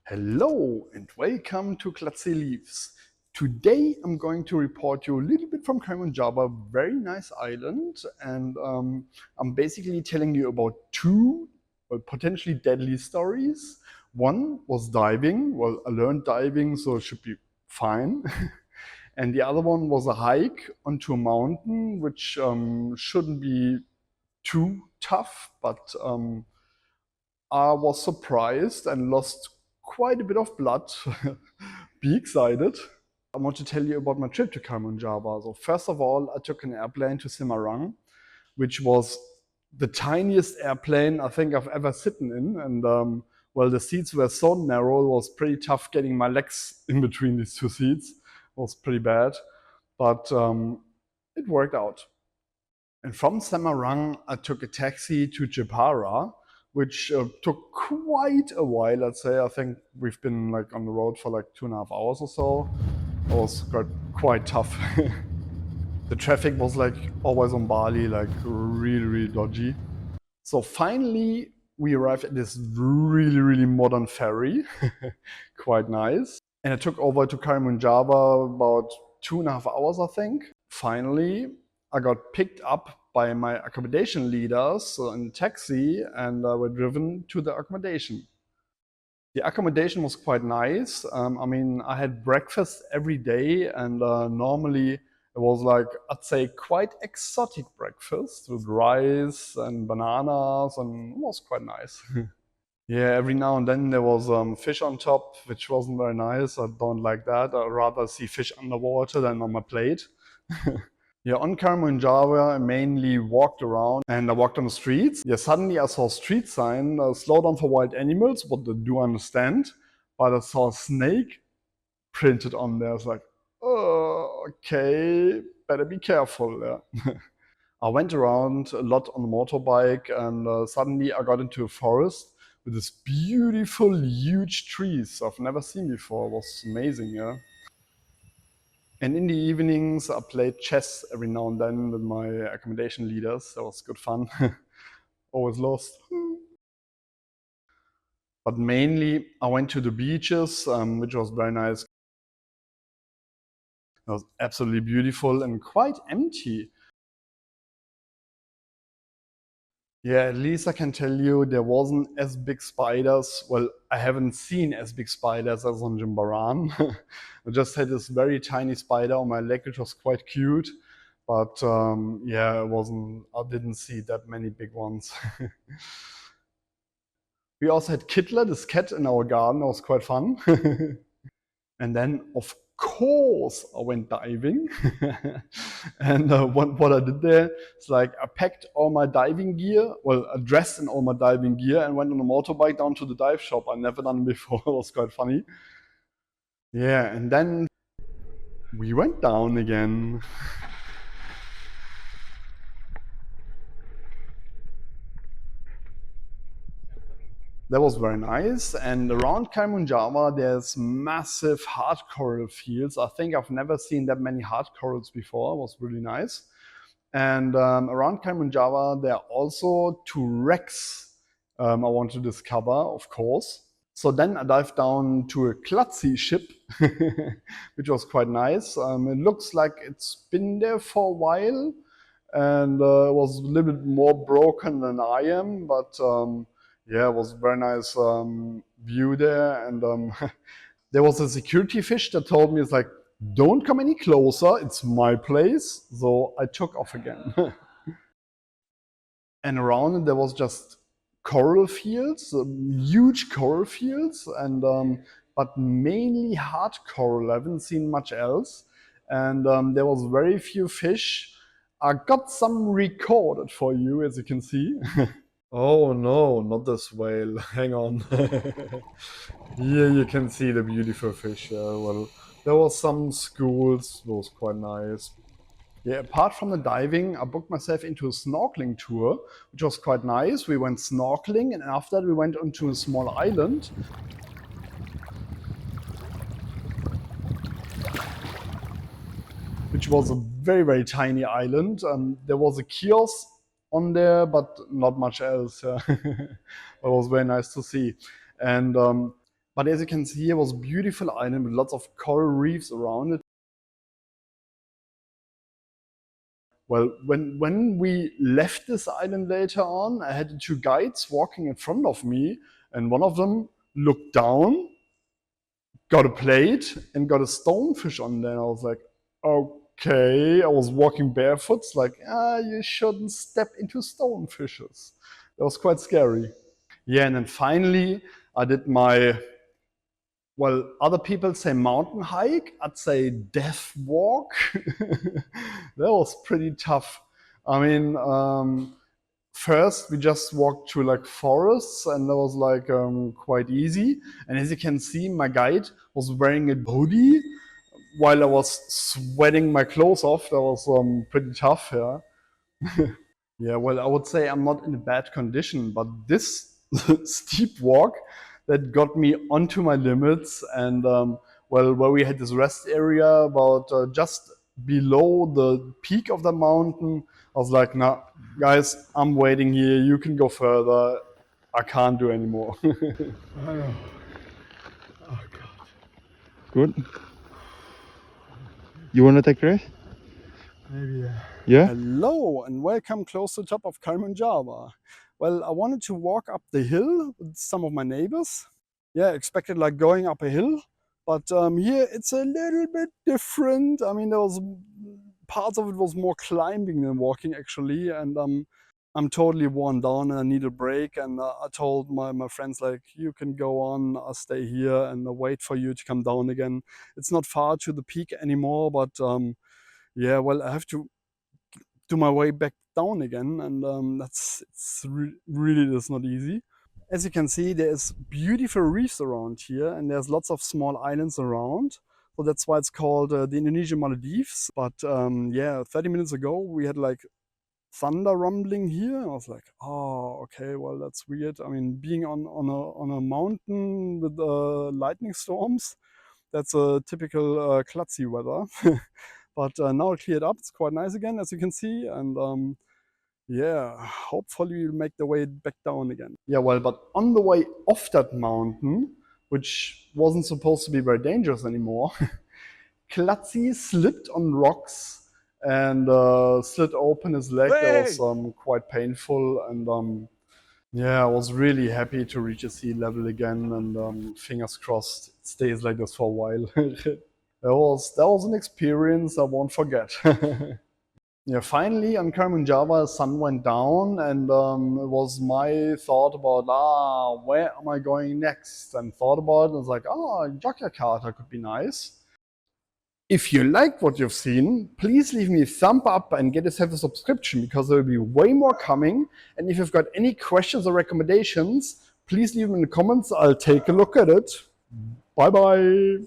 Hello and welcome to Klutzy Leaves. Today I'm going to report you a little bit from Karimunjawa, very nice island, and I'm basically telling you about two potentially deadly stories. One was diving. Well, I learned diving, so it should be fine. And the other one was a hike onto a mountain, which shouldn't be too tough, but I was surprised and lost quite a bit of blood. Be excited. I want to tell you about my trip to Karimunjawa. So first of all, I took an airplane to Semarang, which was the tiniest airplane I think I've ever sitting in. And well, the seats were so narrow, it was pretty tough getting my legs in between these two seats. It was pretty bad, but it worked out. And from Semarang, I took a taxi to Jepara, which took quite a while, I'd say. I think we've been like on the road for like 2.5 hours or so. It was quite tough. The traffic was like always on Bali, like really dodgy. So finally, we arrived at this really modern ferry, quite nice. And I took over to Karimunjawa about 2.5 hours, I think. Finally, I got picked up by my accommodation leaders in a taxi and were driven to the accommodation. The accommodation was quite nice. I mean, I had breakfast every day, and normally it was like, I'd say, quite exotic breakfast with rice and bananas, and it was quite nice. Yeah, every now and then there was fish on top, which wasn't very nice. I don't like that. I'd rather see fish underwater than on my plate. Yeah, on Karimunjawa, I mainly walked around and I walked on the streets. Yeah, suddenly I saw a street sign, slow down for wild animals, what I do understand. But I saw a snake printed on there. I was like, oh, okay, better be careful. Yeah. I went around a lot on the motorbike and suddenly I got into a forest with this beautiful, huge trees I've never seen before. It was amazing, yeah. And in the evenings, I played chess every now and then with my accommodation leaders. That was good fun. Always lost. But mainly, I went to the beaches, which was very nice. It was absolutely beautiful and quite empty. Yeah, at least I can tell you there wasn't as big spiders. Well, I haven't seen as big spiders as on Jimbaran. I just had this very tiny spider on my leg, which was quite cute. But yeah, I didn't see that many big ones. We also had Kittler, this cat in our garden. That was quite fun. And then, of course, I went diving. And what I did there is like I packed all my diving gear, well, I dressed in all my diving gear and went on a motorbike down to the dive shop. I never done it before. It was quite funny. Yeah, and then we went down again. That was very nice. And around Karimunjawa, there's massive hard coral fields. I think I've never seen that many hard corals before. It was really nice. And around Karimunjawa, there are also two wrecks I want to discover, of course. So then I dived down to a Klutzy ship, which was quite nice. It looks like it's been there for a while and was a little bit more broken than I am, but yeah, it was a very nice view there. And there was a security fish that told me, it's like, don't come any closer, it's my place. So I took off again. And around it, there was just coral fields, huge coral fields, and but mainly hard coral. I haven't seen much else. And there was very few fish. I got some recorded for you, as you can see. Oh no, not this whale. Hang on. Here you can see the beautiful fish. Well, there was some schools. It was quite nice. Yeah, apart from the diving, I booked myself into a snorkeling tour, which was quite nice. We went snorkeling, and after that we went onto a small island. Which was a very tiny island. There was a kiosk on there, but not much else. It was very nice to see. And But as you can see, it was a beautiful island with lots of coral reefs around it. Well, when we left this island later on, I had two guides walking in front of me, and one of them looked down, got a plate, and got a stonefish on there. And I was like, okay. I was walking barefoot, it's like, you shouldn't step into stonefishes. That was quite scary. Yeah, and then finally, I did my, well, other people say mountain hike, I'd say death walk. That was pretty tough. I mean, first we just walked through like forests, and that was like quite easy. And as you can see, my guide was wearing a hoodie while I was sweating my clothes off. That was pretty tough, yeah. Yeah, well, I would say I'm not in a bad condition, but this steep walk that got me onto my limits. And well, where we had this rest area about just below the peak of the mountain, I was like, nah, guys, I'm waiting here. You can go further. I can't do anymore. I know. Oh God. Good. You want to take the rest? Maybe. Yeah? Hello and welcome close to the top of Karimunjawa. Well, I wanted to walk up the hill with some of my neighbors. Yeah, expected like going up a hill, but here it's a little bit different. I mean, there was parts of it was more climbing than walking actually, and I'm totally worn down and I need a break. And I told my friends like, you can go on, I'll stay here and I'll wait for you to come down again. It's not far to the peak anymore, but yeah, well, I have to do my way back down again, and really that's not easy. As you can see, there's beautiful reefs around here, and there's lots of small islands around. So that's why it's called the Indonesian Maldives. But yeah, 30 minutes ago we had like thunder rumbling here. I was like, oh, okay, well that's weird. I mean, being on a mountain with lightning storms, that's a typical Klutzy weather. But now it cleared up. It's quite nice again, as you can see. And yeah, hopefully we'll make the way back down again. Yeah, well, but on the way off that mountain, which wasn't supposed to be very dangerous anymore, Klutzy slipped on rocks and slid open his leg. That was quite painful. And yeah, I was really happy to reach a sea level again. And fingers crossed, it stays like this for a while. That was an experience I won't forget. Yeah, finally on Karimunjawa, the sun went down, and it was my thought about where am I going next? And thought about it, and I was like, Yogyakarta could be nice. If you like what you've seen, please leave me a thumb up and get yourself a subscription, because there will be way more coming. And if you've got any questions or recommendations, please leave them in the comments. I'll take a look at it. Bye bye.